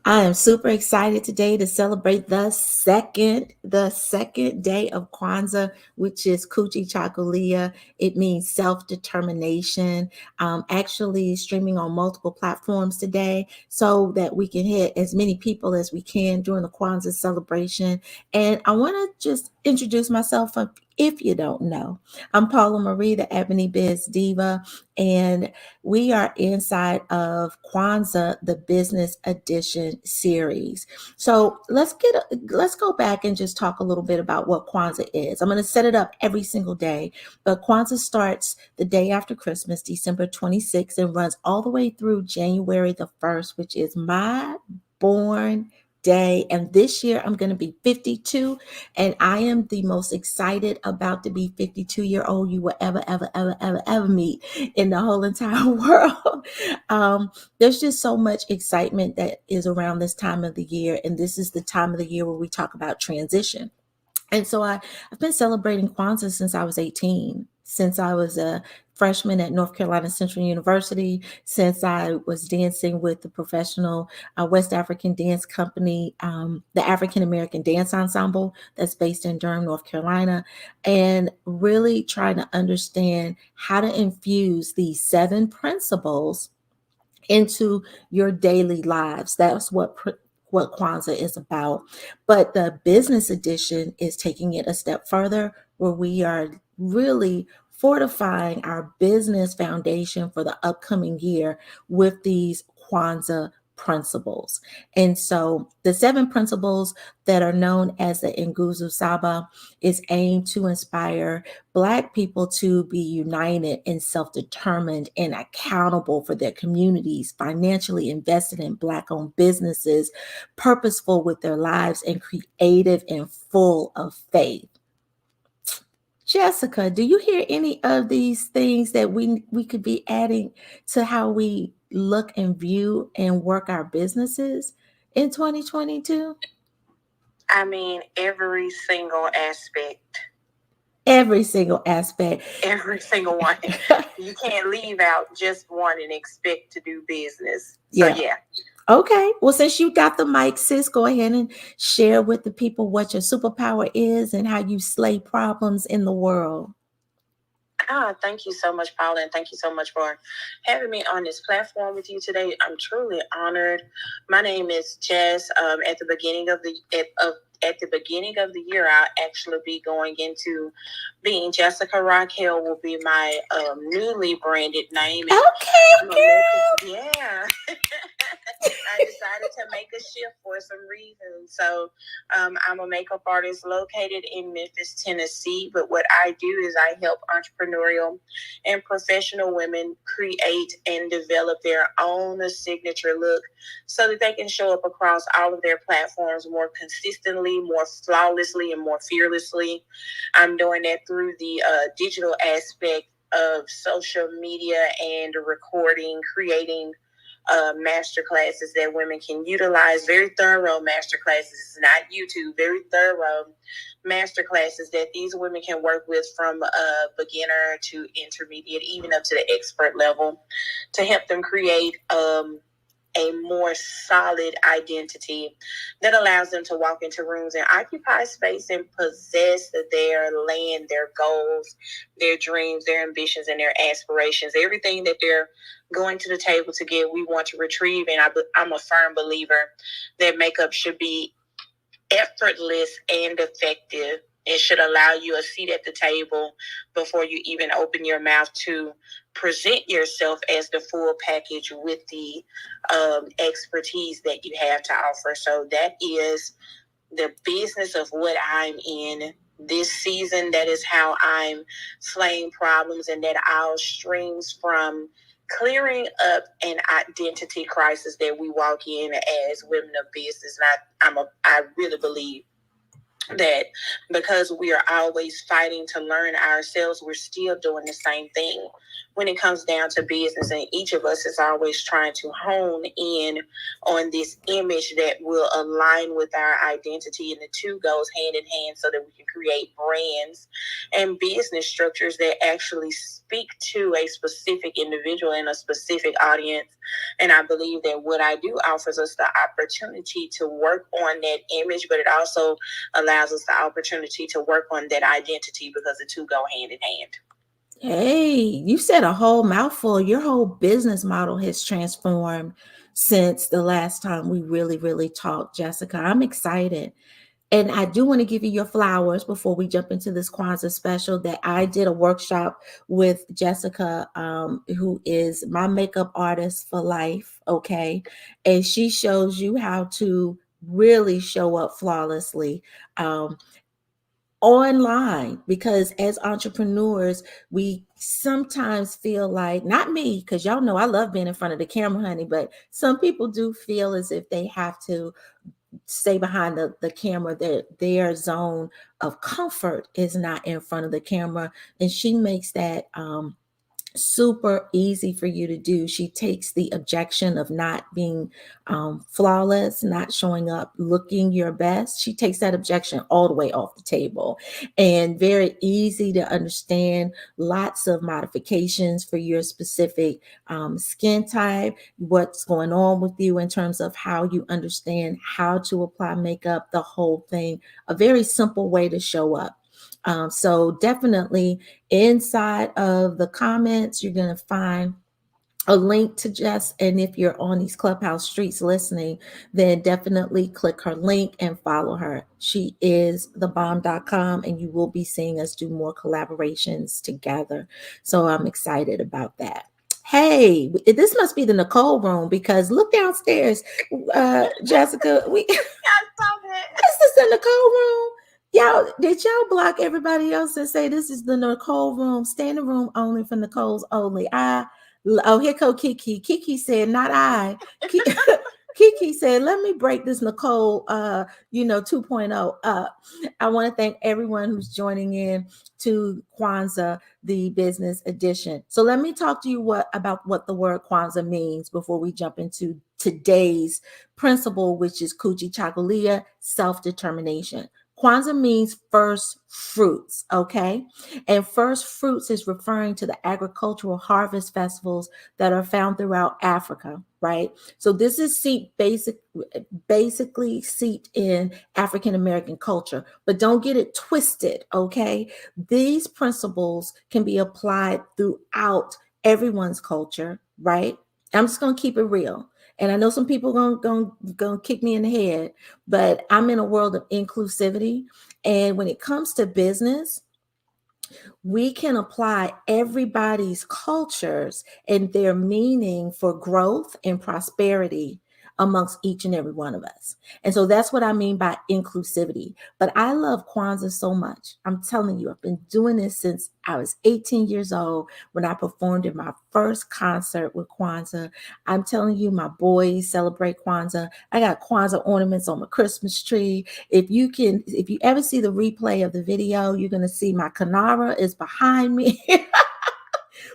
I am super excited today to celebrate the second day of Kwanzaa, which is Kujichagulia. It means self-determination. Actually streaming on multiple platforms today so that we can hit as many people as we can during the Kwanzaa celebration. And I want to just introduce myself if you don't know. I'm Paula Marie, the Ebony Biz Diva, and we are inside of Kwanzaa, the Business Edition series. So let's go back and just talk a little bit about what Kwanzaa is. I'm going to set it up every single day, but Kwanzaa starts the day after Christmas, December 26th, and runs all the way through January the 1st, which is my born day. And this year I'm going to be 52, and I am the most excited about to be 52-year-old you will ever meet in the whole entire world. There's just so much excitement that is around this time of the year. And this is the time of the year where we talk about transition. And so I've been celebrating Kwanzaa since I was 18, since I was a freshman at North Carolina Central University, since I was dancing with the professional West African dance company, the African American Dance Ensemble that's based in Durham, North Carolina, and really trying to understand how to infuse these 7 principles into your daily lives. That's what Kwanzaa is about. But the business edition is taking it a step further, where we are really fortifying our business foundation for the upcoming year with these Kwanzaa principles. And so the 7 principles that are known as the Nguzo Saba is aimed to inspire Black people to be united and self-determined and accountable for their communities, financially invested in Black-owned businesses, purposeful with their lives, and creative and full of faith. Jessica, do you hear any of these things that we could be adding to how we look and view and work our businesses in 2022? I mean, every single aspect. Every single aspect. Every single one. You can't leave out just one and expect to do business. So, Yeah. yeah. Okay. Well, since you got the mic, sis, go ahead and share with the people what your superpower is and how you slay problems in the world. Thank you so much, Paula, and thank you so much for having me on this platform with you today. I'm truly honored. My name is Jess. At the beginning of the year, I'll actually be going into being Jessica Raquel will be my newly branded name. Okay, girl. Yeah. I decided to make a shift for some reasons. So I'm a makeup artist located in Memphis, Tennessee. But what I do is I help entrepreneurial and professional women create and develop their own signature look so that they can show up across all of their platforms more consistently, more flawlessly, and more fearlessly. I'm doing that through the digital aspect of social media and recording, creating master classes that women can utilize. Very thorough master classes, not YouTube, very thorough master classes that these women can work with from beginner to intermediate, even up to the expert level, to help them create a more solid identity that allows them to walk into rooms and occupy space and possess their land, their goals, their dreams, their ambitions, and their aspirations. Everything that they're going to the table to get, we want to retrieve. And I'm a firm believer that makeup should be effortless and effective. It should allow you a seat at the table before you even open your mouth to present yourself as the full package with the expertise that you have to offer. So that is the business of what I'm in this season. That is how I'm slaying problems, and that all streams from clearing up an identity crisis that we walk in as women of business. And I really believe that because we are always fighting to learn ourselves, we're still doing the same thing. when it comes down to business, and each of us is always trying to hone in on this image that will align with our identity, and the two goes hand in hand so that we can create brands and business structures that actually speak to a specific individual and a specific audience. And I believe that what I do offers us the opportunity to work on that image, but it also allows us the opportunity to work on that identity, because the two go hand in hand. Hey, you said a whole mouthful. Your whole business model has transformed since the last time we really talked, Jessica. I'm excited. And I do want to give you your flowers before we jump into this Kwanzaa special, that I did a workshop with Jessica, who is my makeup artist for life. Okay. And she shows you how to really show up flawlessly. Online, because as entrepreneurs we sometimes feel like, not me, because y'all know I love being in front of the camera, honey, but some people do feel as if they have to stay behind the camera. Their zone of comfort is not in front of the camera, and she makes that super easy for you to do. She takes the objection of not being flawless, not showing up looking your best. She takes that objection all the way off the table, and very easy to understand. Lots of modifications for your specific skin type, what's going on with you in terms of how you understand how to apply makeup, the whole thing. A very simple way to show up. So definitely inside of the comments, you're going to find a link to Jess. And if you're on these Clubhouse streets listening, then definitely click her link and follow her. She is thebomb.com, and you will be seeing us do more collaborations together. So I'm excited about that. Hey, this must be the Nicole room, because look downstairs, Jessica. This is the Nicole room. Y'all, did y'all block everybody else and say this is the Nicole room, standing room only for Nicole's only? Here go Kiki. Kiki said, not I. Kiki said, let me break this Nicole 2.0 up. I want to thank everyone who's joining in to Kwanzaa, the business edition. So let me talk to you about what the word Kwanzaa means before we jump into today's principle, which is Kujichagulia, self-determination. Kwanzaa means first fruits, okay? And first fruits is referring to the agricultural harvest festivals that are found throughout Africa, right? So this is basically seeped in African American culture, but don't get it twisted, okay? These principles can be applied throughout everyone's culture, right? I'm just going to keep it real. And I know some people gonna kick me in the head, but I'm in a world of inclusivity. And when it comes to business, we can apply everybody's cultures and their meaning for growth and prosperity amongst each and every one of us. And so that's what I mean by inclusivity. But I love Kwanzaa so much. I'm telling you, I've been doing this since I was 18 years old when I performed in my first concert with Kwanzaa. I'm telling you, my boys celebrate Kwanzaa. I got Kwanzaa ornaments on my Christmas tree. If you ever see the replay of the video, you're going to see my Kanara is behind me.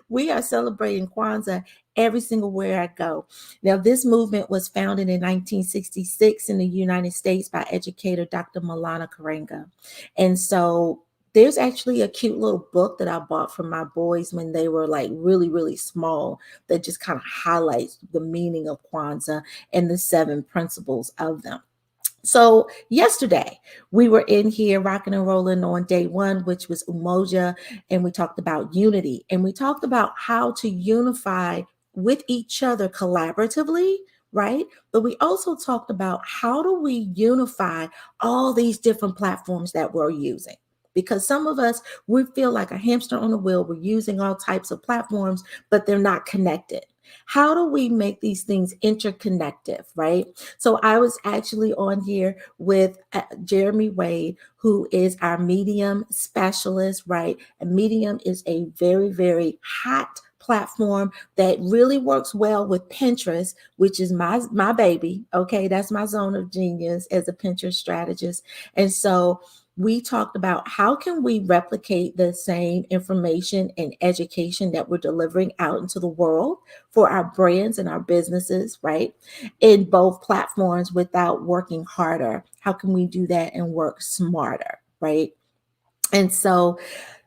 We are celebrating Kwanzaa every single where I go. Now, this movement was founded in 1966 in the United States by educator Dr. Malana Karenga. And so there's actually a cute little book that I bought for my boys when they were like really small that just kind of highlights the meaning of Kwanzaa and the 7 principles of them. So yesterday we were in here rocking and rolling on day 1, which was Umoja, and we talked about unity, and we talked about how to unify with each other collaboratively, right? But we also talked about how do we unify all these different platforms that we're using. Because some of us, we feel like a hamster on a wheel. We're using all types of platforms, but they're not connected. How do we make these things interconnective, right? So I was actually on here with Jeremy Wade, who is our Medium specialist, right? And Medium is a very hot platform that really works well with Pinterest, which is my baby. Okay, that's my zone of genius as a Pinterest strategist. And so we talked about how can we replicate the same information and education that we're delivering out into the world for our brands and our businesses, right? In both platforms without working harder. How can we do that and work smarter, right? And so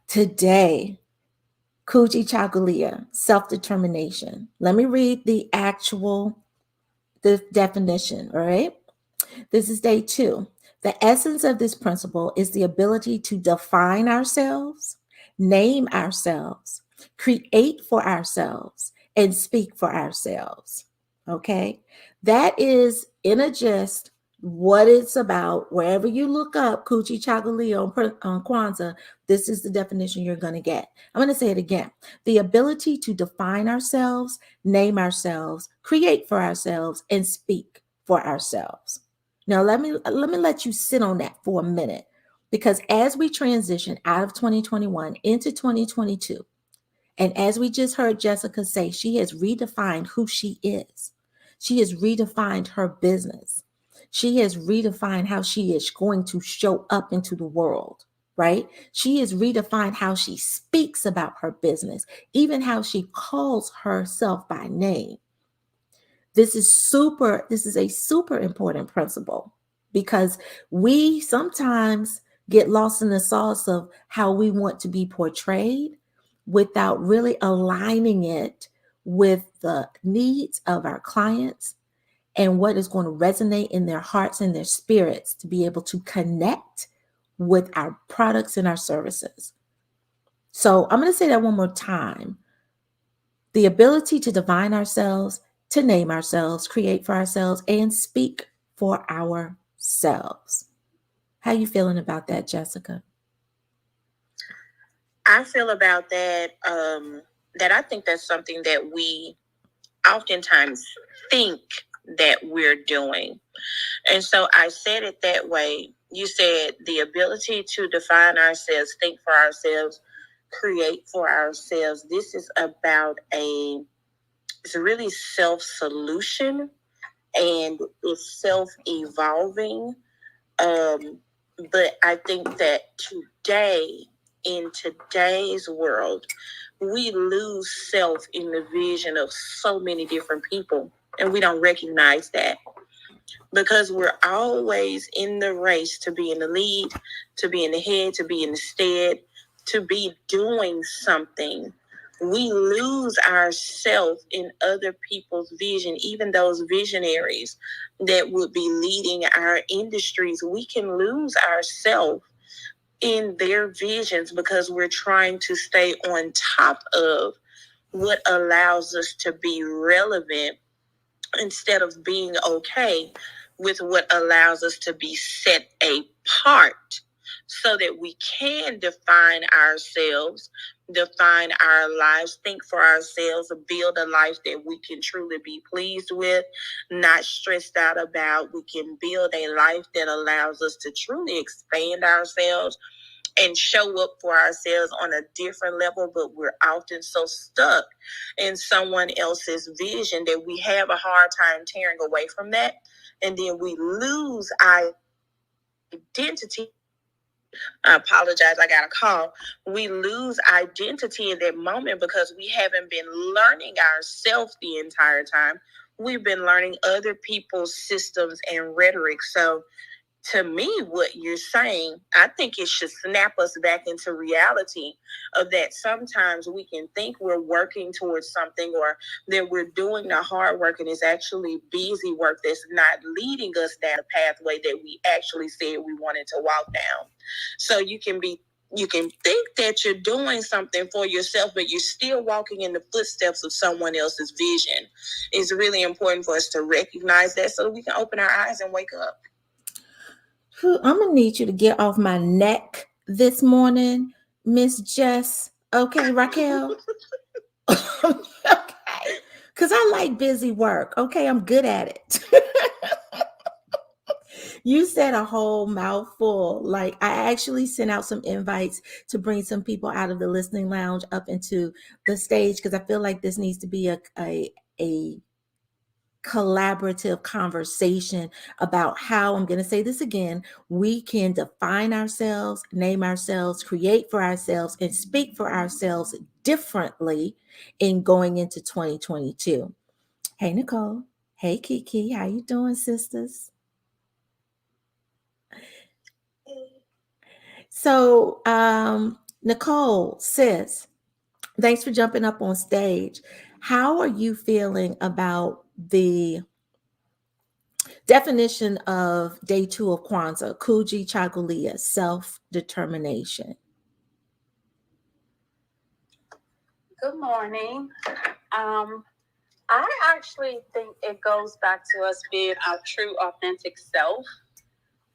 today, Kujichagulia, self-determination. Let me read the definition, all right? This is day 2. The essence of this principle is the ability to define ourselves, name ourselves, create for ourselves, and speak for ourselves. Okay? That is, in a gist, what it's about. Wherever you look up Kujichagulia on Kwanzaa, this is the definition you're going to get. I'm going to say it again. The ability to define ourselves, name ourselves, create for ourselves, and speak for ourselves. Now, let me let you sit on that for a minute, because as we transition out of 2021 into 2022, and as we just heard Jessica say, she has redefined who she is. She has redefined her business. She has redefined how she is going to show up into the world, right? She has redefined how she speaks about her business, even how she calls herself by name. This is a super important principle, because we sometimes get lost in the sauce of how we want to be portrayed without really aligning it with the needs of our clients and what is going to resonate in their hearts and their spirits to be able to connect with our products and our services. So I'm going to say that one more time. The ability to define ourselves, to name ourselves, create for ourselves, and speak for ourselves. How you feeling about that, Jessica? I feel about that, that I think that's something that we oftentimes think that we're doing. And so I said it that way. You said the ability to define ourselves, think for ourselves, create for ourselves. This is about it's really self-solution, and it's self-evolving. But I think that in today's world, we lose self in the vision of so many different people, and we don't recognize that, because we're always in the race to be in the lead, to be in the head, to be in the stead, to be doing something. We lose ourselves in other people's vision, even those visionaries that would be leading our industries. We can lose ourselves in their visions because we're trying to stay on top of what allows us to be relevant, instead of being okay with what allows us to be set apart, so that we can define ourselves, define our lives, think for ourselves, build a life that we can truly be pleased with, not stressed out about. We can build a life that allows us to truly expand ourselves and show up for ourselves on a different level, but we're often so stuck in someone else's vision that we have a hard time tearing away from that. And then we lose our identity. I apologize, I got a call. We lose identity in that moment because we haven't been learning ourselves the entire time. We've been learning other people's systems and rhetoric. So to me, what you're saying, I think it should snap us back into reality of that sometimes we can think we're working towards something, or that we're doing the hard work, and it's actually busy work that's not leading us down the pathway that we actually said we wanted to walk down. So you can think that you're doing something for yourself, but you're still walking in the footsteps of someone else's vision. It's really important for us to recognize that so that we can open our eyes and wake up. I'm gonna need you to get off my neck this morning, Miss Jess. Okay, Raquel. Okay, because I like busy work. Okay, I'm good at it. You said a whole mouthful. Like, I actually sent out some invites to bring some people out of the listening lounge up into the stage, because I feel like this needs to be a collaborative conversation about how, I'm going to say this again, we can define ourselves, name ourselves, create for ourselves, and speak for ourselves differently in going into 2022. Hey, Nicole. Hey, Kiki. How you doing, sisters? So, Nicole, sis, thanks for jumping up on stage. How are you feeling about the definition of day 2 of Kwanzaa, Kujichagulia, self-determination? Good morning. I actually think it goes back to us being our true, authentic self.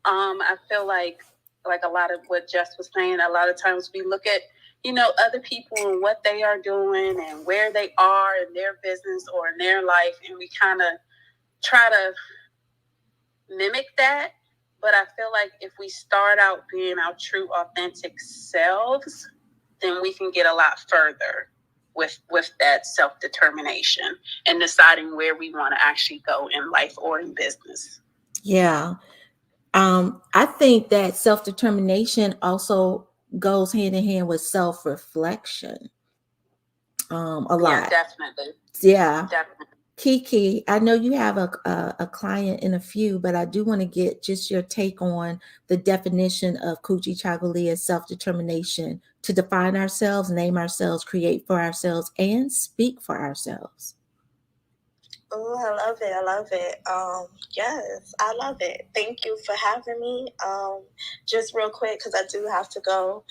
I feel like a lot of what Jess was saying, a lot of times we look at, other people and what they are doing and where they are in their business or in their life, and we kind of try to mimic that. But I feel like if we start out being our true, authentic selves, then we can get a lot further with that self-determination and deciding where we want to actually go in life or in business. Yeah. I think that self-determination also goes hand in hand with self-reflection. A lot. Definitely. Yeah. Definitely. Kiki, I know you have a client in a few, but I do want to get just your take on the definition of Kujichagulia, self-determination, to define ourselves, name ourselves, create for ourselves, and speak for ourselves. Oh, I love it. I love it. Yes, I love it. Thank you for having me. Just real quick, because I do have to go.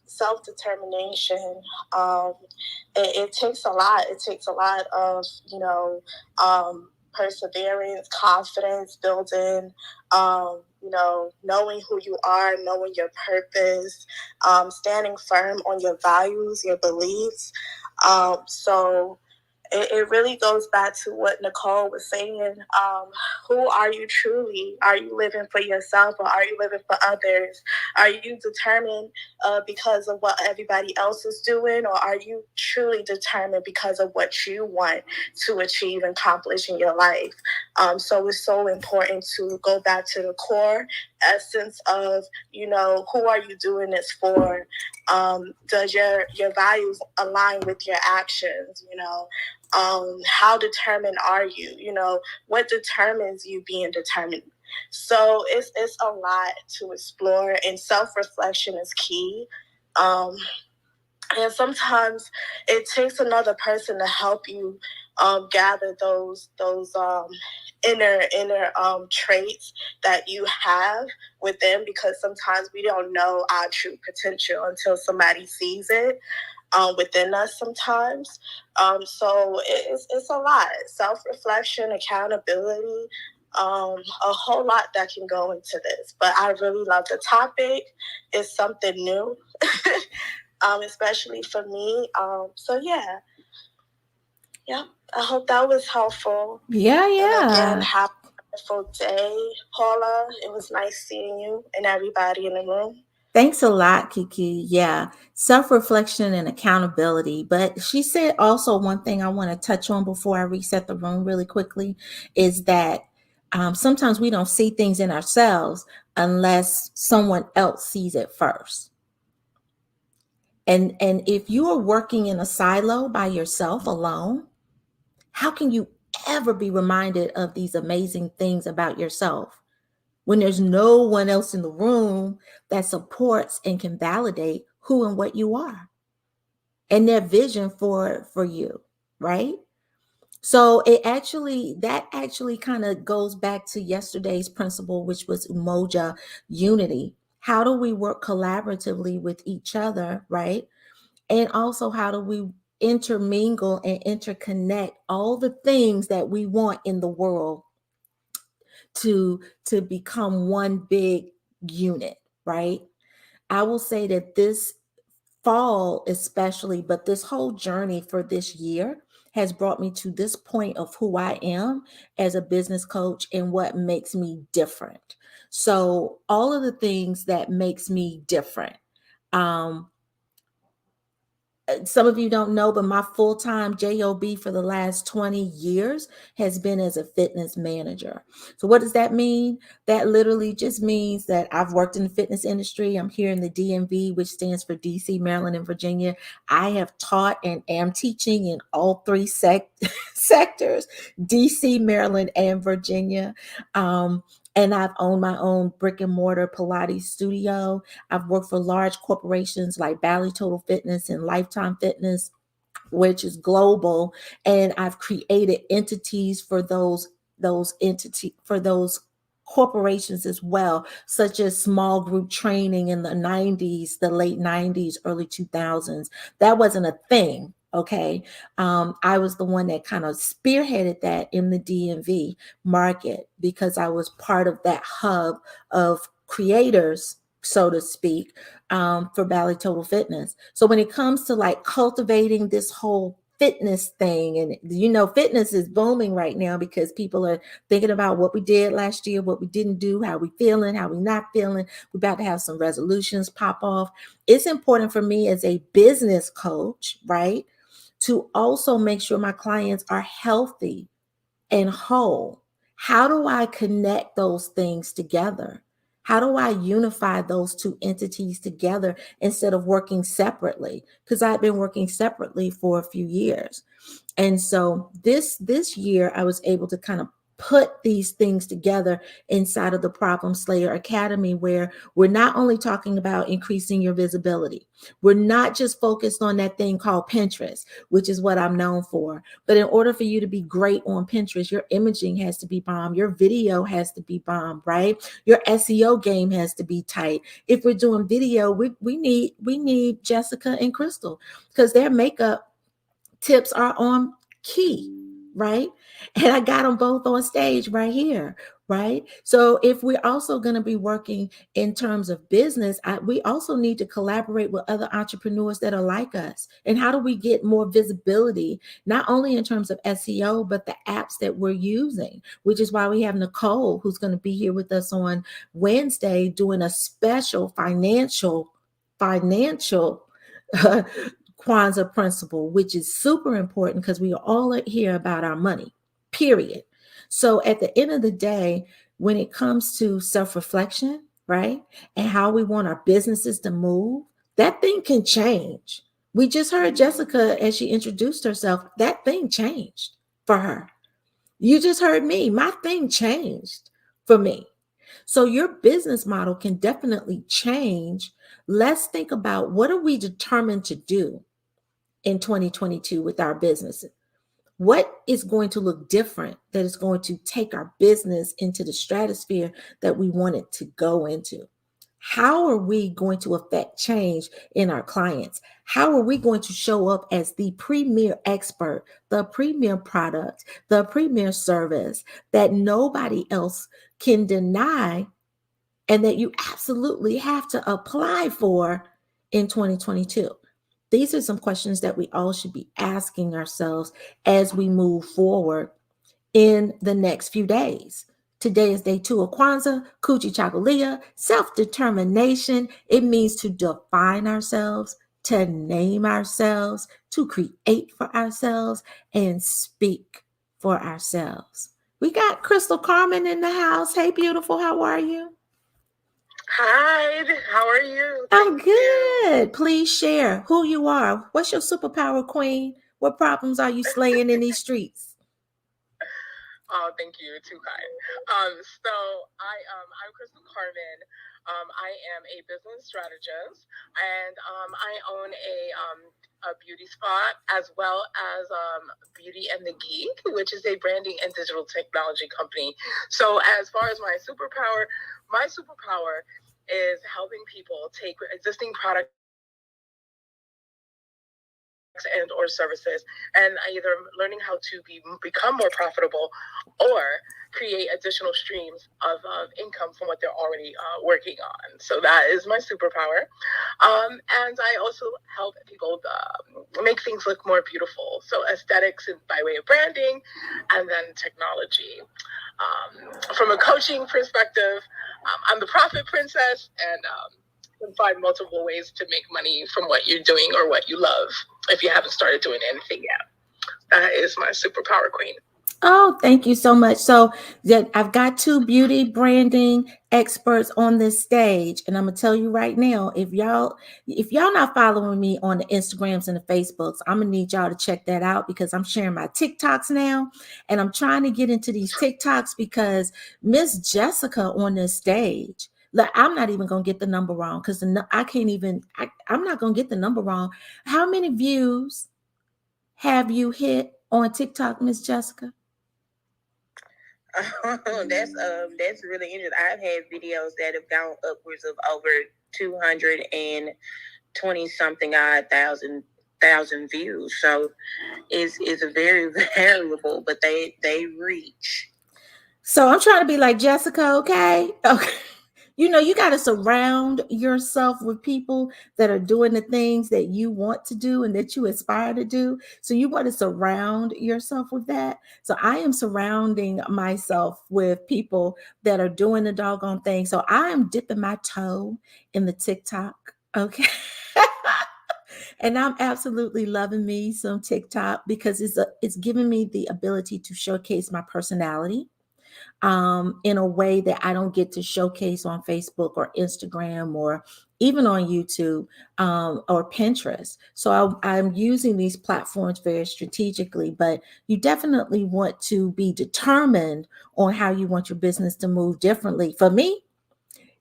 Self-determination. It takes a lot. It takes a lot of, perseverance, confidence building, knowing who you are, knowing your purpose, standing firm on your values, your beliefs. So it really goes back to what Nicole was saying. Who are you truly? Are you living for yourself or are you living for others? Are you determined because of what everybody else is doing, or are you truly determined because of what you want to achieve and accomplish in your life? So it's so important to go back to the core essence of, who are you doing this for? Does your values align with your actions? How determined are you? What determines you being determined? So it's a lot to explore, and self-reflection is key. And sometimes it takes another person to help you gather those inner traits that you have within, because sometimes we don't know our true potential until somebody sees it within us sometimes. So it's a lot. Self-reflection, accountability, a whole lot that can go into this. But I really love the topic. It's something new, especially for me. So yeah. I hope that was helpful. Yeah. And again, have a wonderful day, Paula. It was nice seeing you and everybody in the room. Thanks a lot, Kiki. Yeah, self-reflection and accountability. But she said also one thing I want to touch on before I reset the room really quickly is that sometimes we don't see things in ourselves unless someone else sees it first. And if you are working in a silo by yourself alone, how can you ever be reminded of these amazing things about yourself when there's no one else in the room that supports and can validate who and what you are and their vision for you, right? So that actually kind of goes back to yesterday's principle, which was umoja, unity. How do we work collaboratively with each other, right? And also, how do we intermingle and interconnect all the things that we want in the world to become one big unit, right? I will say that this fall especially, but this whole journey for this year has brought me to this point of who I am as a business coach and what makes me different. So all of the things that makes me different, some of you don't know, but my full-time job for the last 20 years has been as a fitness manager. So what does that mean? That literally just means that I've worked in the fitness industry. I'm here in the DMV, which stands for DC, Maryland, and Virginia. I have taught and am teaching in all three sectors, DC, Maryland, and Virginia. And I've owned my own brick and mortar Pilates studio. I've worked for large corporations like Bally Total Fitness and Lifetime Fitness, which is global. And I've created entities for those corporations as well, such as small group training in the 90s, the late 90s, early 2000s. That wasn't a thing. Okay. I was the one that kind of spearheaded that in the DMV market because I was part of that hub of creators, so to speak, for Bally Total Fitness. So when it comes to like cultivating this whole fitness thing, and fitness is booming right now because people are thinking about what we did last year, what we didn't do, how we feeling, how we not feeling. We're about to have some resolutions pop off. It's important for me as a business coach, right, to also make sure my clients are healthy and whole. How do I connect those things together? How do I unify those two entities together instead of working separately? Because I've been working separately for a few years. And so this year, I was able to kind of put these things together inside of the Problem Slayer Academy, where we're not only talking about increasing your visibility. We're not just focused on that thing called Pinterest, which is what I'm known for. But in order for you to be great on Pinterest, your imaging has to be bomb. Your video has to be bomb, right? Your SEO game has to be tight. If we're doing video, we need Jessica and Crystal because their makeup tips are on key, right? And I got them both on stage right here, right? So if we're also going to be working in terms of business, we also need to collaborate with other entrepreneurs that are like us. And how do we get more visibility, not only in terms of SEO, but the apps that we're using, which is why we have Nicole, who's going to be here with us on Wednesday, doing a special financial Kwanzaa principle, which is super important because we all hear about our money, period. So at the end of the day, when it comes to self-reflection, right, and how we want our businesses to move, that thing can change. We just heard Jessica as she introduced herself, that thing changed for her. You just heard me, my thing changed for me. So your business model can definitely change. Let's think about what are we determined to do in 2022 with our businesses? What is going to look different that is going to take our business into the stratosphere that we want it to go into? How are we going to affect change in our clients? How are we going to show up as the premier expert, the premier product, the premier service that nobody else can deny and that you absolutely have to apply for in 2022? These are some questions that we all should be asking ourselves as we move forward in the next few days. Today is day 2 of Kwanzaa, Kujichagulia, self-determination. It means to define ourselves, to name ourselves, to create for ourselves, and speak for ourselves. We got Crystal Carmen in the house. Hey, beautiful, how are you? Hi, how are you? I'm good. Please share who you are. What's your superpower, queen? What problems are you slaying in these streets? Oh, thank you. Too kind. So I'm Crystal Carmen. I am a business strategist, and I own a beauty spot as well as Beauty and the Geek, which is a branding and digital technology company. So as far as my superpower is helping people take existing products and or services and either learning how to become more profitable or create additional streams of income from what they're already working on. So that is my superpower. And I also help people make things look more beautiful. So aesthetics by way of branding and then technology. From a coaching perspective, I'm the profit princess, and you can find multiple ways to make money from what you're doing or what you love. if you haven't started doing anything yet. That is my superpower, Queen. Oh, thank you so much. So that I've got 2 beauty branding experts on this stage, and I'm gonna tell you right now, if y'all not following me on the Instagrams and the Facebooks, I'm gonna need y'all to check that out because I'm sharing my TikToks now, and I'm trying to get into these TikToks because Miss Jessica on this stage. Like, I'm not even gonna get the number wrong because I can't even. I'm not gonna get the number wrong. How many views have you hit on TikTok, Miss Jessica? That's really interesting. I've had videos that have gone upwards of over 220 something odd thousand views. So it's a very variable, but they reach. So I'm trying to be like Jessica, okay? Okay. You know, you got to surround yourself with people that are doing the things that you want to do and that you aspire to do. So you want to surround yourself with that. So I am surrounding myself with people that are doing the doggone thing. So I am dipping my toe in the TikTok, okay? And I'm absolutely loving me some TikTok because it's giving me the ability to showcase my personality in a way that I don't get to showcase on Facebook or Instagram or even on YouTube or Pinterest. So I'm using these platforms very strategically, but you definitely want to be determined on how you want your business to move differently. For me,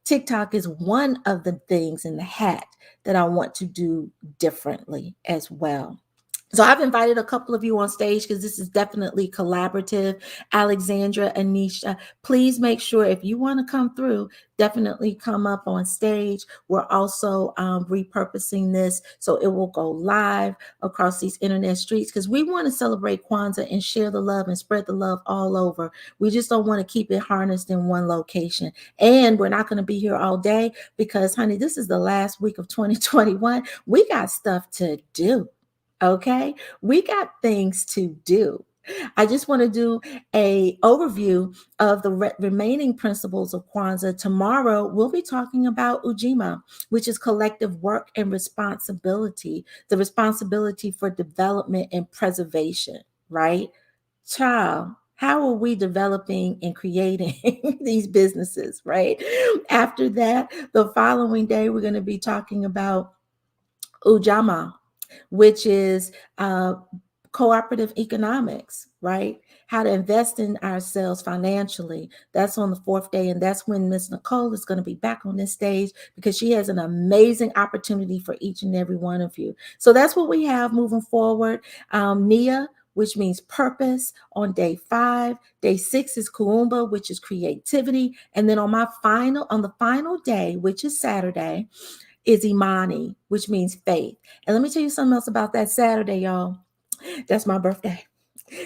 TikTok is one of the things in the hat that I want to do differently as well. So I've invited a couple of you on stage because this is definitely collaborative. Alexandra, Anisha, please make sure if you want to come through, definitely come up on stage. We're also repurposing this so it will go live across these internet streets because we want to celebrate Kwanzaa and share the love and spread the love all over. We just don't want to keep it harnessed in one location. And we're not going to be here all day because, honey, this is the last week of 2021. We got stuff to do. Okay, we got things to do. I just want to do a overview of the remaining principles of Kwanzaa. Tomorrow, we'll be talking about Ujima, which is collective work and responsibility, the responsibility for development and preservation, right? Child, how are we developing and creating these businesses, right? After that, the following day, we're going to be talking about Ujama, which is cooperative economics, right? How to invest in ourselves financially. That's on the 4th day. And that's when Miss Nicole is going to be back on this stage because she has an amazing opportunity for each and every one of you. So that's what we have moving forward. Nia, which means purpose, on day 5. Day 6 is Kuumba, which is creativity. And then on the final day, which is Saturday, is Imani, which means faith. And let me tell you something else about that Saturday, y'all. That's my birthday.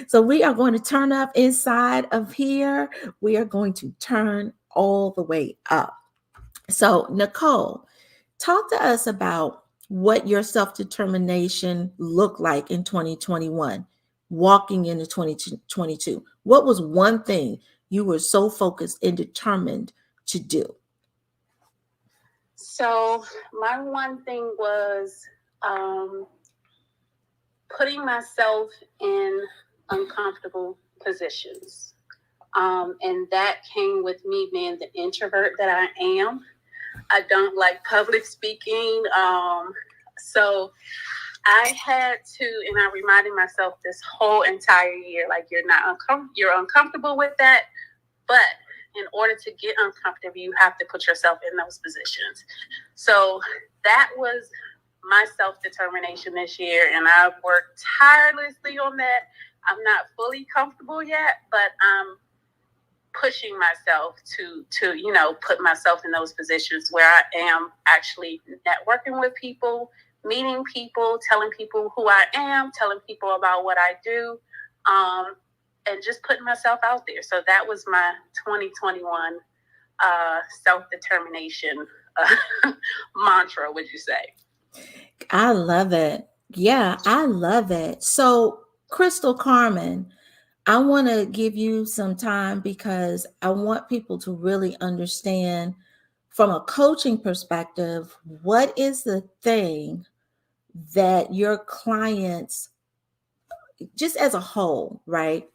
So we are going to turn up inside of here. We are going to turn all the way up. So, Nicole, talk to us about what your self-determination looked like in 2021, walking into 2022. What was one thing you were so focused and determined to do? So my one thing was putting myself in uncomfortable positions. And that came with me being the introvert that I am. I don't like public speaking. So I had to, and I reminded myself this whole entire year, like you're uncomfortable with that, but in order to get uncomfortable, you have to put yourself in those positions. So that was my self-determination this year, and I've worked tirelessly on that. I'm not fully comfortable yet, but I'm pushing myself to put myself in those positions where I am actually networking with people, meeting people, telling people who I am, telling people about what I do, and just putting myself out there. So that was my 2021 self-determination mantra, would you say? I love it. Yeah, I love it. So, Crystal Carmen, I want to give you some time because I want people to really understand from a coaching perspective, what is the thing that your clients, just as a whole, right,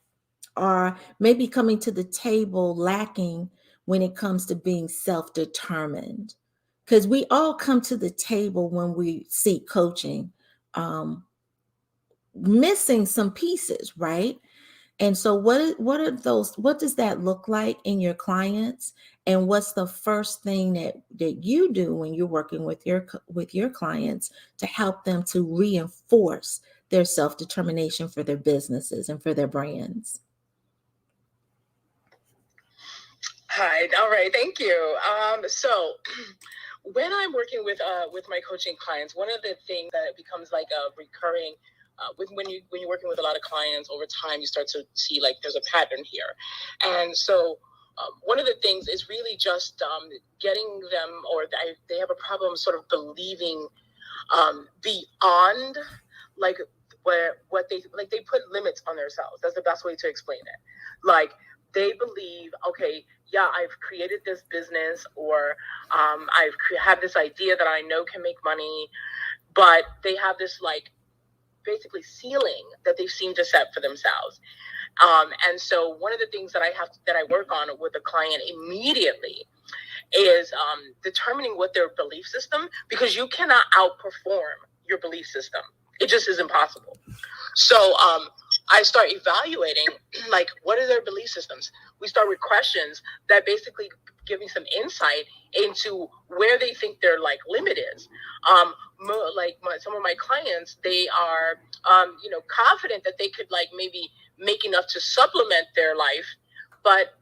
are maybe coming to the table lacking when it comes to being self-determined? Because we all come to the table when we seek coaching, missing some pieces, right? And so what are those, what does that look like in your clients? And what's the first thing that you do when you're working with your clients to help them to reinforce their self-determination for their businesses and for their brands? Hi. All right. Thank you. So when I'm working with my coaching clients, one of the things that becomes like a recurring when you're working with a lot of clients over time, you start to see like there's a pattern here, and so one of the things is really just getting them, or they have a problem sort of believing beyond like what they like. They put limits on themselves. That's the best way to explain it. Like they believe, okay, yeah, I've created this business, or I've have this idea that I know can make money, but they have this like basically ceiling that they seem to set for themselves. And so one of the things that I work on with a client immediately is determining what their belief system, because you cannot outperform your belief system. It just is impossible. So I start evaluating like what are their belief systems. We start with questions that basically give me some insight into where they think their like limit is. Some of my clients, they are confident that they could like maybe make enough to supplement their life, but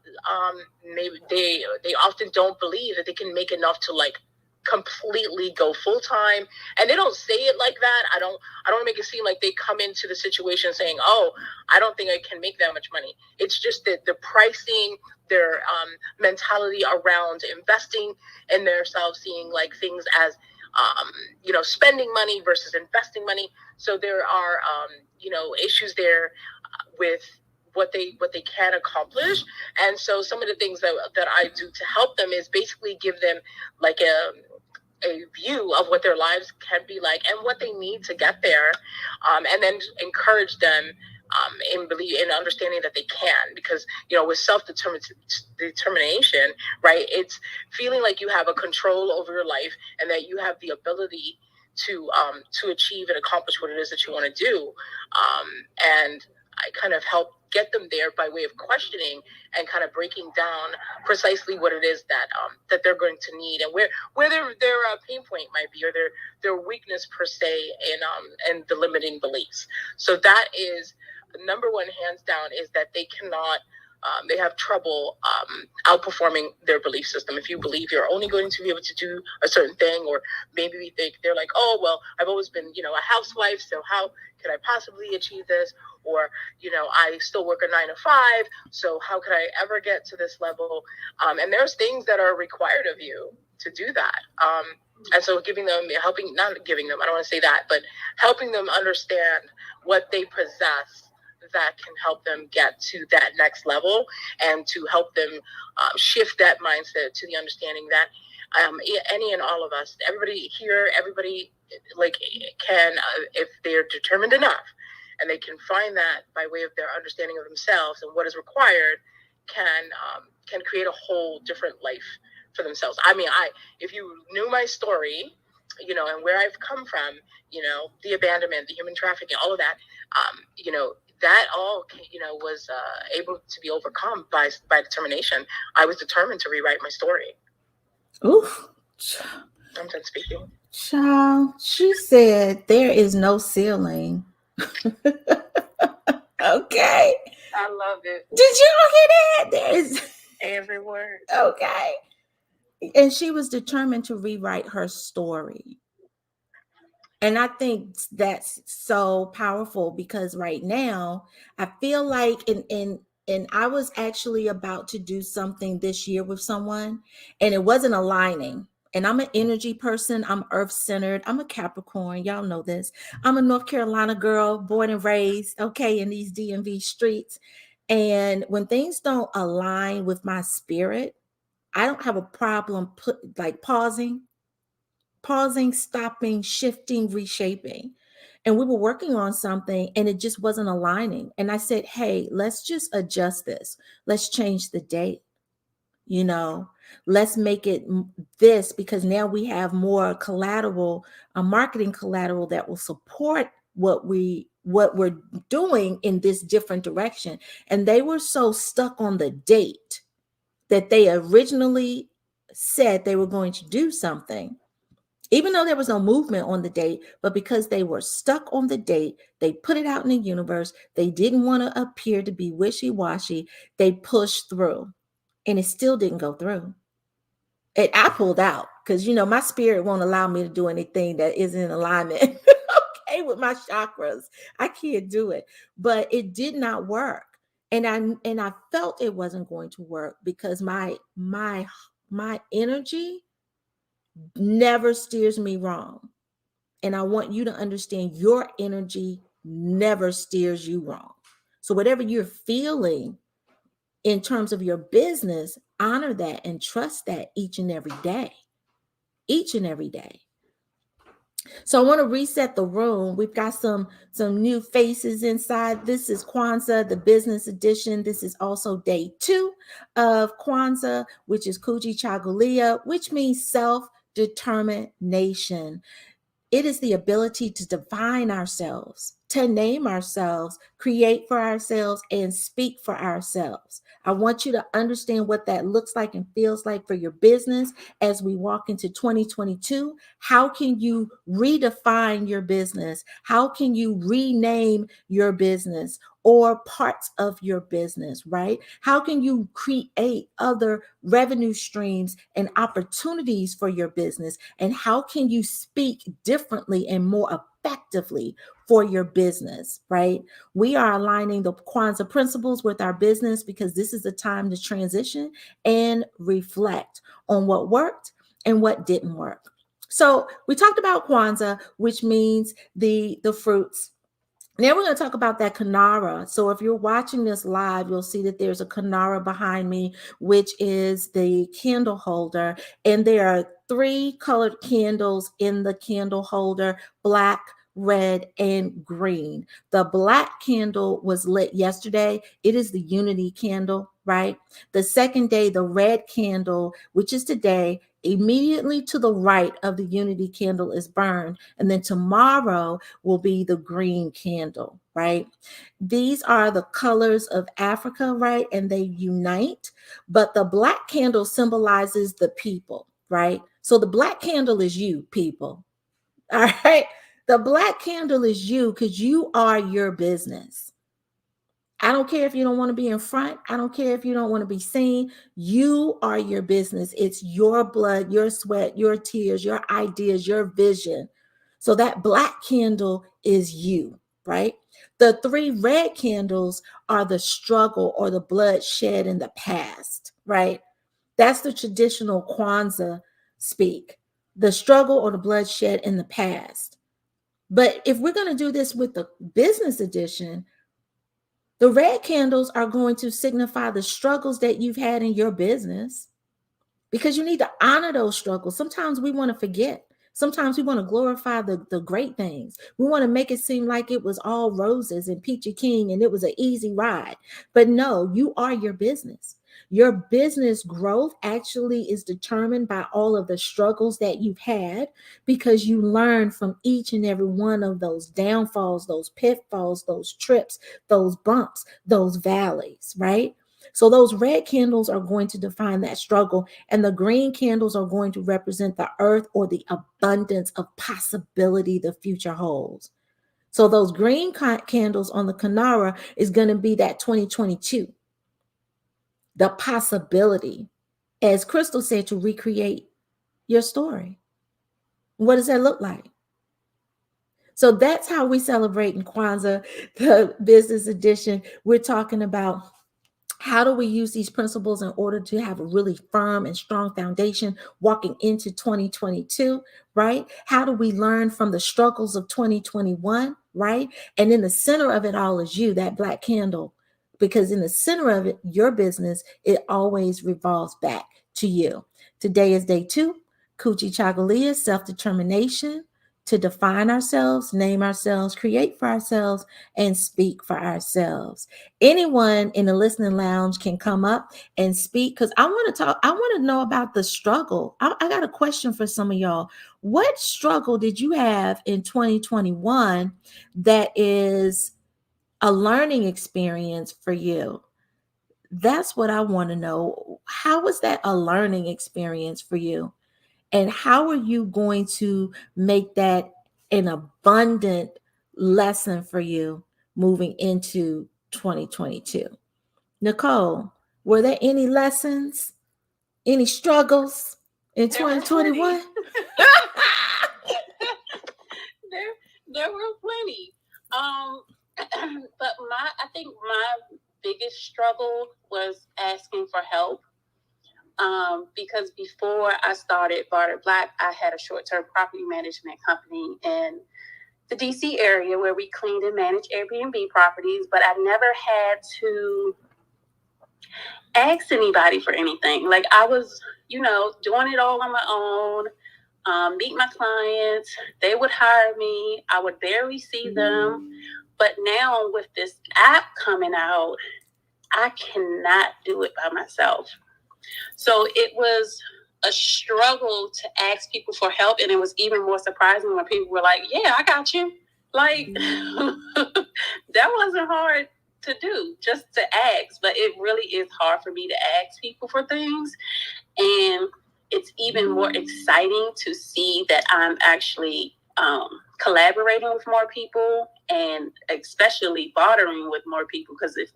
maybe they often don't believe that they can make enough to like completely go full time. And they don't say it like that. I don't make it seem like they come into the situation saying, oh, I don't think I can make that much money. It's just that the pricing, their mentality around investing in themselves, seeing like things as spending money versus investing money. So there are issues there with what they can accomplish. And so some of the things that I do to help them is basically give them like a view of what their lives can be like and what they need to get there, and then encourage them in understanding that they can, because with self-determination, right, it's feeling like you have a control over your life and that you have the ability to achieve and accomplish what it is that you want to do, and I kind of help get them there by way of questioning and kind of breaking down precisely what it is that they're going to need, and where their pain point might be, or their weakness per se in the limiting beliefs. So that is number one, hands down, is that they cannot. They have trouble outperforming their belief system. If you believe you're only going to be able to do a certain thing, or maybe they're like, oh, well, I've always been, a housewife, so how could I possibly achieve this? Or, I still work a 9-to-5, so how could I ever get to this level? And there's things that are required of you to do that. And so not giving them, I don't want to say that, but helping them understand what they possess that can help them get to that next level, and to help them shift that mindset to the understanding that any and all of us, everybody like can, if they're determined enough and they can find that by way of their understanding of themselves and what is required, can create a whole different life for themselves. I mean, if you knew my story, and where I've come from, the abandonment, the human trafficking, all of that, that all, was able to be overcome by determination. I was determined to rewrite my story. Oof. I'm done speaking. Child, she said there is no ceiling. Okay. I love it. Did you hear that? There is Every word. okay. And she was determined to rewrite her story. And I think that's so powerful, because right now I feel like and I was actually about to do something this year with someone, and it wasn't aligning. And I'm an energy person. I'm earth-centered. I'm a Capricorn. Y'all know this. I'm a North Carolina girl, born and raised, okay, in these DMV streets. And when things don't align with my spirit, I don't have a problem pausing pausing, stopping, shifting, reshaping. And we were working on something and it just wasn't aligning. And I said, hey, let's just adjust this. Let's change the date. Let's make it this, because now we have more collateral, a marketing collateral that will support what we're doing in this different direction. And they were so stuck on the date that they originally said they were going to do something, even though there was no movement on the date, but because they were stuck on the date, they put it out in the universe. They didn't want to appear to be wishy-washy. They pushed through. And it still didn't go through. And I pulled out because, my spirit won't allow me to do anything that isn't in alignment, okay, with my chakras. I can't do it. But it did not work. And I felt it wasn't going to work because my energy never steers me wrong. And I want you to understand your energy never steers you wrong. So whatever you're feeling in terms of your business, honor that and trust that each and every day. So I want to reset the room. We've got some new faces inside. This is Kwanzaa, the business edition. This is also day 2 of Kwanzaa, which is Kujichagulia, which means self-determination. It is the ability to define ourselves, to name ourselves, create for ourselves, and speak for ourselves. I want you to understand what that looks like and feels like for your business as we walk into 2022. How can you redefine your business? How can you rename your business or parts of your business, right? How can you create other revenue streams and opportunities for your business? And how can you speak differently and more effectively for your business, right? We are aligning the Kwanzaa principles with our business because this is the time to transition and reflect on what worked and what didn't work. So we talked about Kwanzaa, which means the fruits. Now we're going to talk about that Kinara. So if you're watching this live, you'll see that there's a Kinara behind me, which is the candle holder. And there are 3 colored candles in the candle holder: black, red, and green. The black candle was lit yesterday. It is the unity candle, right? The second day, the red candle, which is today, immediately to the right of the unity candle is burned. And then tomorrow will be the green candle, right? These are the colors of Africa, right? And they unite. But the black candle symbolizes the people, right? So the black candle is you, people. All right. The black candle is you because you are your business. I don't care if you don't want to be in front. I don't care if you don't want to be seen. You are your business. It's your blood, your sweat, your tears, your ideas, your vision. So that black candle is you, right? The 3 red candles are the struggle or the blood shed in the past, right? That's the traditional Kwanzaa speak. The struggle or the bloodshed in the past. But if we're going to do this with the business edition, the red candles are going to signify the struggles that you've had in your business, because you need to honor those struggles. Sometimes we want to forget. Sometimes we want to glorify the great things. We want to make it seem like it was all roses and peachy keen and it was an easy ride. But no, you are your business. Your business growth actually is determined by all of the struggles that you've had, because you learn from each and every one of those downfalls, those pitfalls, those trips, those bumps, those valleys, right? So those red candles are going to define that struggle, and the green candles are going to represent the earth or the abundance of possibility the future holds. So those green candles on the Kinara is going to be that 2022, the possibility, as Crystal said, to recreate your story. What does that look like? So that's how we celebrate in Kwanzaa, the business edition. We're talking about how do we use these principles in order to have a really firm and strong foundation walking into 2022, right? How do we learn from the struggles of 2021, right? And in the center of it all is you, that black candle, because in the center of it, your business, it always revolves back to you. Today is day 2 Kujichagulia, self-determination, to define ourselves, name ourselves, create for ourselves, and speak for ourselves. Anyone in the listening lounge can come up and speak, because I want to talk. I want to know about the struggle. I got a question for some of y'all. What struggle did you have in 2021 that is a learning experience for you? That's what I want to know. How was that a learning experience for you? And how are you going to make that an abundant lesson for you moving into 2022? Nicole, were there any lessons, any struggles in 2021? There were plenty. But I think my biggest struggle was asking for help. Because before I started Barter Black, I had a short-term property management company in the DC area where we cleaned and managed Airbnb properties, but I never had to ask anybody for anything. Like, I was, doing it all on my own, meet my clients, they would hire me, I would barely see them. But now with this app coming out, I cannot do it by myself. So it was a struggle to ask people for help. And it was even more surprising when people were like, yeah, I got you. Like, that wasn't hard to do, just to ask. But it really is hard for me to ask people for things. And it's even more exciting to see that I'm actually collaborating with more people, and especially bartering with more people. Because if,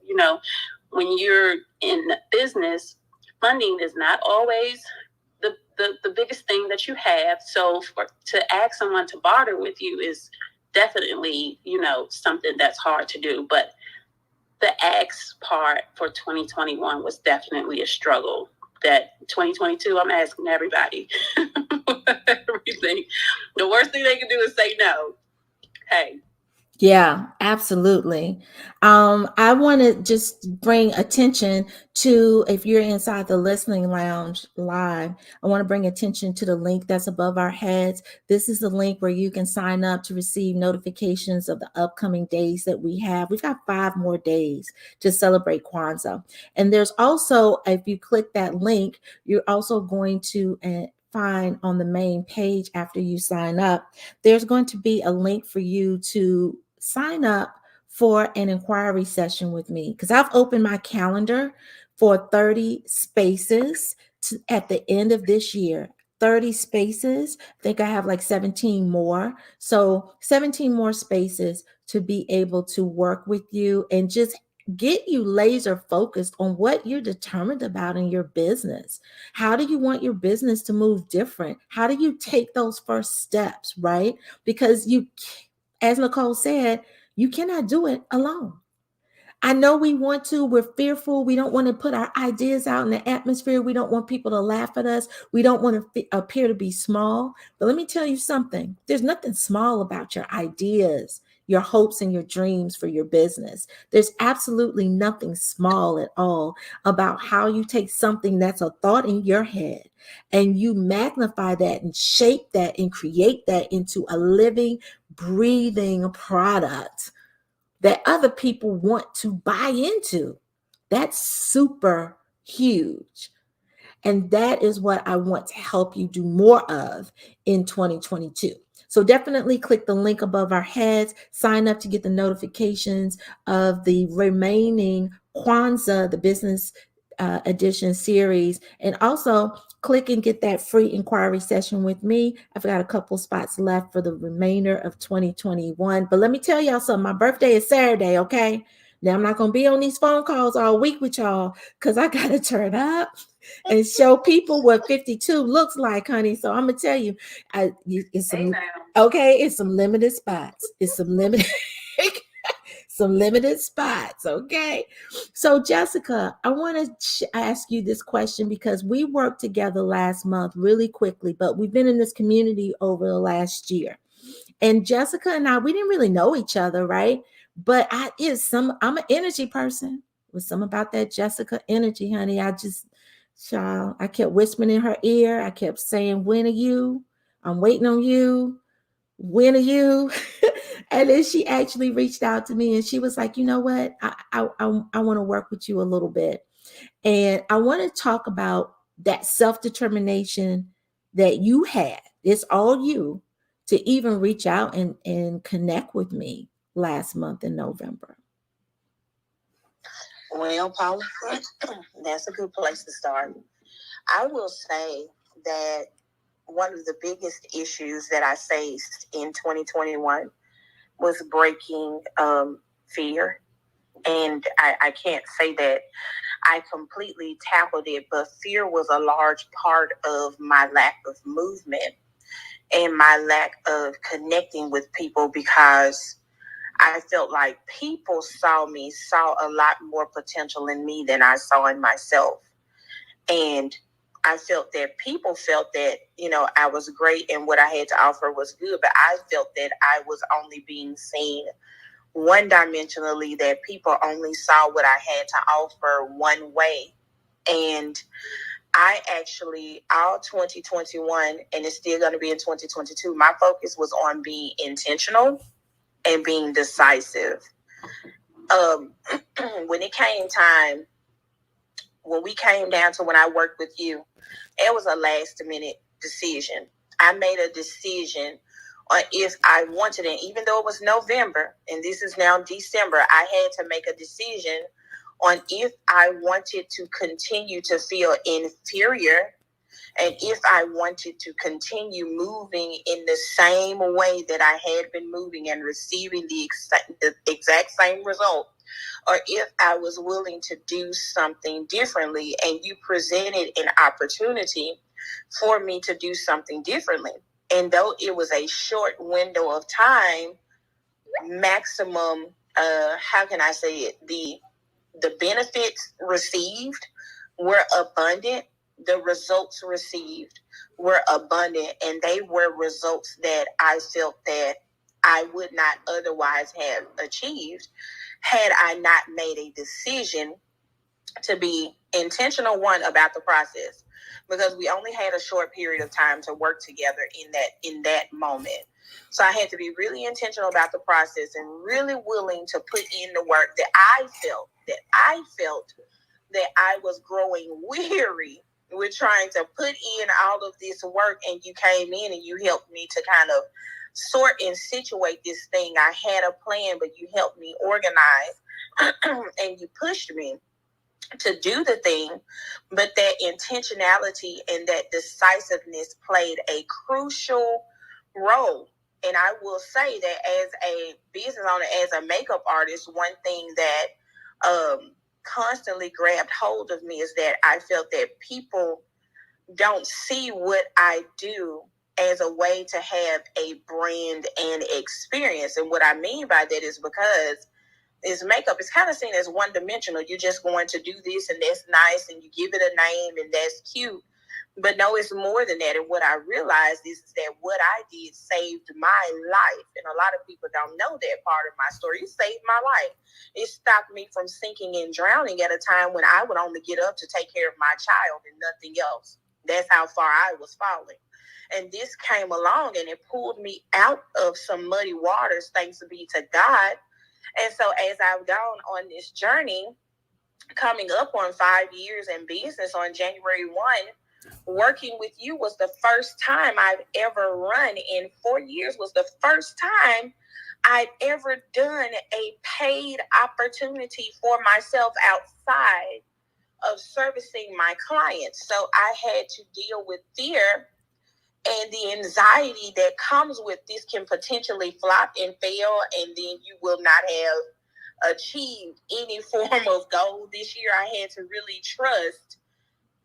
when you're in business, funding is not always the biggest thing that you have. So to ask someone to barter with you is definitely, something that's hard to do. But the ask part for 2021 was definitely a struggle. That 2022, I'm asking everybody everything. The worst thing they can do is say no. Hey. Yeah, absolutely. I want to just bring attention to, if you're inside the listening lounge live, I want to bring attention to the link that's above our heads. This is the link where you can sign up to receive notifications of the upcoming days that we have. We've got 5 more days to celebrate Kwanzaa. And there's also, if you click that link, you're also going to find on the main page after you sign up, there's going to be a link for you to sign up for an inquiry session with me, because I've opened my calendar for 30 spaces at the end of this year. 30 spaces. I think I have like 17 more. So 17 more spaces to be able to work with you and just get you laser focused on what you're determined about in your business. How do you want your business to move different? How do you take those first steps, right? Because you, as Nicole said, you cannot do it alone. I know we want to, we're fearful. We don't want to put our ideas out in the atmosphere. We don't want people to laugh at us. We don't want to appear to be small. But let me tell you something. There's nothing small about your ideas, your hopes, and your dreams for your business. There's absolutely nothing small at all about how you take something that's a thought in your head and you magnify that and shape that and create that into a living, breathing product that other people want to buy into. That's super huge. And that is what I want to help you do more of in 2022. So definitely click the link above our heads, sign up to get the notifications of the remaining Kwanzaa, the business edition series, and also click and get that free inquiry session with me. I've got a couple spots left for the remainder of 2021. But let me tell y'all something. My birthday is Saturday, okay? Now, I'm not going to be on these phone calls all week with y'all because I got to turn up and show people what 52 looks like, honey. So I'm going to tell you, it's some limited spots. It's some limited some limited spots, okay? So Jessica, I want to ask you this question because we worked together last month really quickly, but we've been in this community over the last year. And Jessica and I, we didn't really know each other, right? But I'm an energy person. With some about that Jessica energy, honey. Child, I kept whispering in her ear. I kept saying, "When are you? I'm waiting on you. When are you?" And then she actually reached out to me and she was like, "You know what? I want to work with you a little bit." And I want to talk about that self-determination that you had. It's all you to even reach out and connect with me last month in November. Well, Paula, that's a good place to start. I will say that one of the biggest issues that I faced in 2021 was breaking fear. And I can't say that I completely tackled it, but fear was a large part of my lack of movement and my lack of connecting with people, because I felt like people saw a lot more potential in me than I saw in myself. And I felt that people felt that, I was great and what I had to offer was good, but I felt that I was only being seen one dimensionally, that people only saw what I had to offer one way. And I actually, all 2021, and it's still going to be in 2022, my focus was on being intentional and being decisive. When it came time, when we came down to when I worked with you, it was a last minute decision. I made a decision on if I wanted it, even though it was November and this is now December, I had to make a decision on if I wanted to continue to feel inferior and if I wanted to continue moving in the same way that I had been moving and receiving the exact same result, or if I was willing to do something differently. And you presented an opportunity for me to do something differently. And though it was a short window of time, maximum, how can I say it? The benefits received were abundant. The results received were abundant, and they were results that I felt that I would not otherwise have achieved had I not made a decision to be intentional, one, about the process, because we only had a short period of time to work together in that moment. So I had to be really intentional about the process and really willing to put in the work that I felt that I was growing weary with trying to put in all of this work. And you came in and you helped me to kind of sort and situate this thing. I had a plan, but you helped me organize and you pushed me to do the thing. But that intentionality and that decisiveness played a crucial role. And I will say that as a business owner, as a makeup artist, one thing that constantly grabbed hold of me is that I felt that people don't see what I do as a way to have a brand and experience. And what I mean by that is because is makeup is kind of seen as one dimensional. You're just going to do this and that's nice and you give it a name and that's cute. But no, it's more than that. And what I realized is that what I did saved my life. And a lot of people don't know that part of my story. It saved my life. It stopped me from sinking and drowning at a time when I would only get up to take care of my child and nothing else. That's how far I was falling. And this came along and it pulled me out of some muddy waters, thanks be to God. And so as I've gone on this journey, coming up on 5 years in business, on January 1, working with you was the first time I've ever run, and 4 years was the first time I'd ever done a paid opportunity for myself outside of servicing my clients. So I had to deal with fear and the anxiety that comes with this can potentially flop and fail, and then you will not have achieved any form of goal this year. I had to really trust,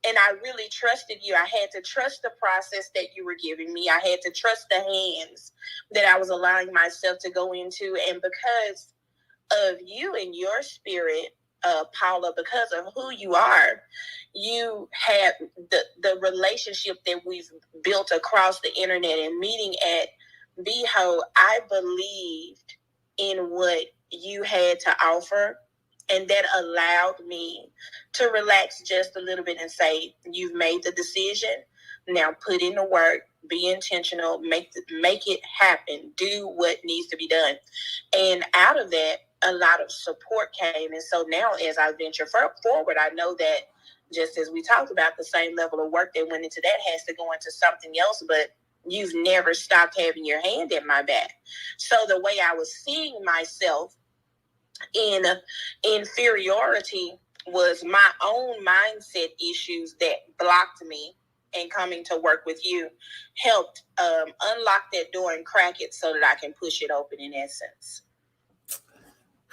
and I really trusted you. I had to trust the process that you were giving me. I had to trust the hands that I was allowing myself to go into. And because of you and your spirit, Paula, because of who you are, you had the relationship that we've built across the internet and meeting at BHO. I believed in what you had to offer, And that allowed me to relax just a little bit and say, you've made the decision. Now put in the work, be intentional, make it happen, do what needs to be done. And out of that, a lot of support came. And so now as I venture forward, I know that just as we talked about, the same level of work that went into that has to go into something else, but you've never stopped having your hand at my back. So the way I was seeing myself in inferiority was my own mindset issues that blocked me, and coming to work with you helped unlock that door and crack it so that I can push it open in essence.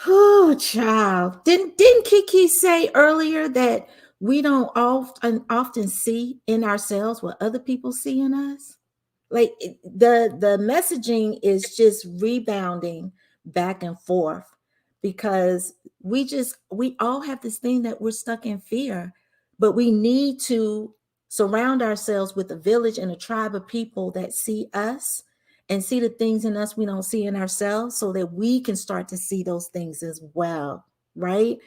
Oh, child. Didn't Kiki say earlier that we don't often see in ourselves what other people see in us? Like the messaging is just rebounding back and forth because we all have this thing that we're stuck in fear, but we need to surround ourselves with a village and a tribe of people that see us and see the things in us we don't see in ourselves so that we can start to see those things as well, right?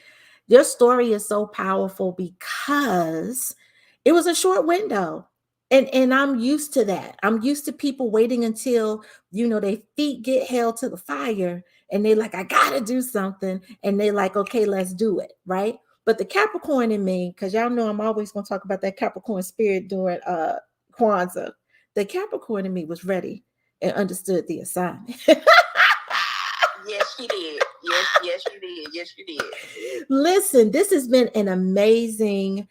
Your story is so powerful because it was a short window. And I'm used to that. I'm used to people waiting until, their feet get held to the fire and they're like, I gotta do something. And they're like, okay, let's do it. Right. But the Capricorn in me, because y'all know I'm always going to talk about that Capricorn spirit during Kwanzaa. The Capricorn in me was ready and understood the assignment. Yes, she did. Yes, you did. Yes, you did. Listen, this has been an amazing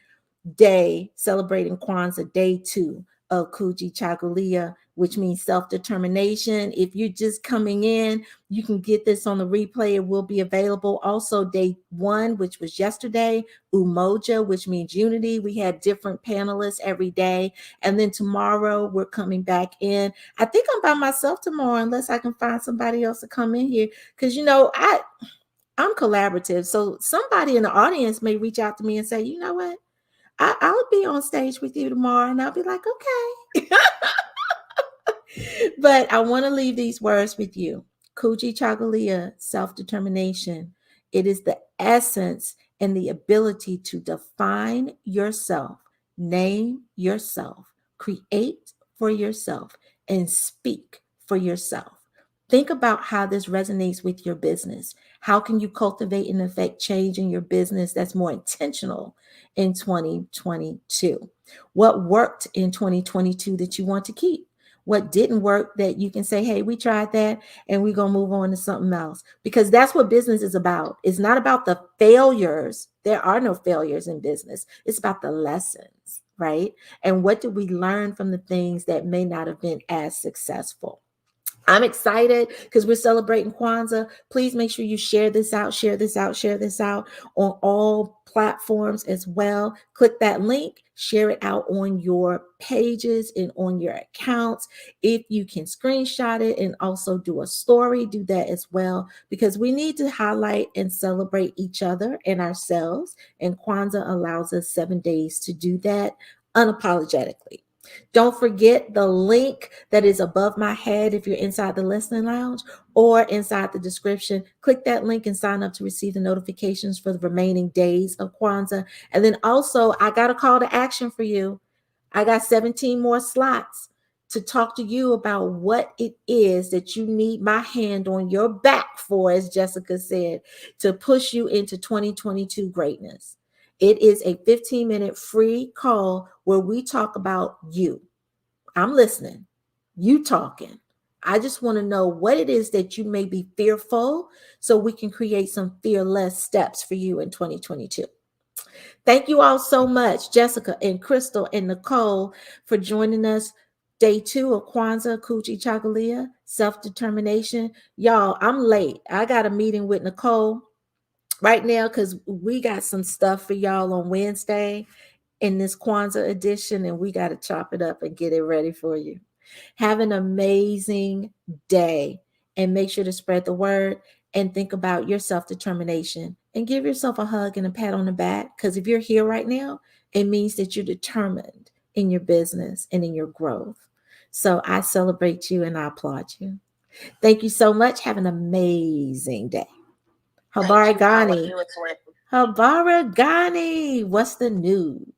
day celebrating Kwanzaa, day 2 of Kujichagulia, which means self-determination. If you're just coming in, you can get this on the replay. It will be available. Also, day 1, which was yesterday, Umoja, which means unity. We had different panelists every day. And then tomorrow, we're coming back in. I think I'm by myself tomorrow, unless I can find somebody else to come in here. Because, I'm collaborative. So somebody in the audience may reach out to me and say, you know what? I'll be on stage with you tomorrow. And I'll be like, okay. But I want to leave these words with you. Kujichagulia, self-determination. It is the essence and the ability to define yourself, name yourself, create for yourself, and speak for yourself. Think about how this resonates with your business. How can you cultivate and affect change in your business that's more intentional in 2022? What worked in 2022 that you want to keep? What didn't work that you can say, hey, we tried that and we're going to move on to something else? Because that's what business is about. It's not about the failures. There are no failures in business. It's about the lessons, right? And what did we learn from the things that may not have been as successful? I'm excited because we're celebrating Kwanzaa. Please make sure you share this out on all platforms as well. Click that link, share it out on your pages and on your accounts. If you can screenshot it and also do a story, do that as well, because we need to highlight and celebrate each other and ourselves. And Kwanzaa allows us 7 days to do that unapologetically. Don't forget the link that is above my head if you're inside the listening lounge or inside the description. Click that link and sign up to receive the notifications for the remaining days of Kwanzaa. And then also, I got a call to action for you. I got 17 more slots to talk to you about what it is that you need my hand on your back for, as Jessica said, to push you into 2022 greatness. It is a 15-minute free call where we talk about you. I'm listening. You talking. I just want to know what it is that you may be fearful so we can create some fearless steps for you in 2022. Thank you all so much, Jessica and Crystal and Nicole, for joining us. Day 2 of Kwanzaa, Kujichagulia, self-determination. Y'all, I'm late. I got a meeting with Nicole right now because we got some stuff for y'all on Wednesday in this Kwanzaa edition, and we got to chop it up and get it ready for you. Have an amazing day and make sure to spread the word and think about your self-determination and give yourself a hug and a pat on the back, because if you're here right now, it means that you're determined in your business and in your growth. So I celebrate you and I applaud you. Thank you so much. Have an amazing day. Habari, Gani. Habari, Gani, what's the news?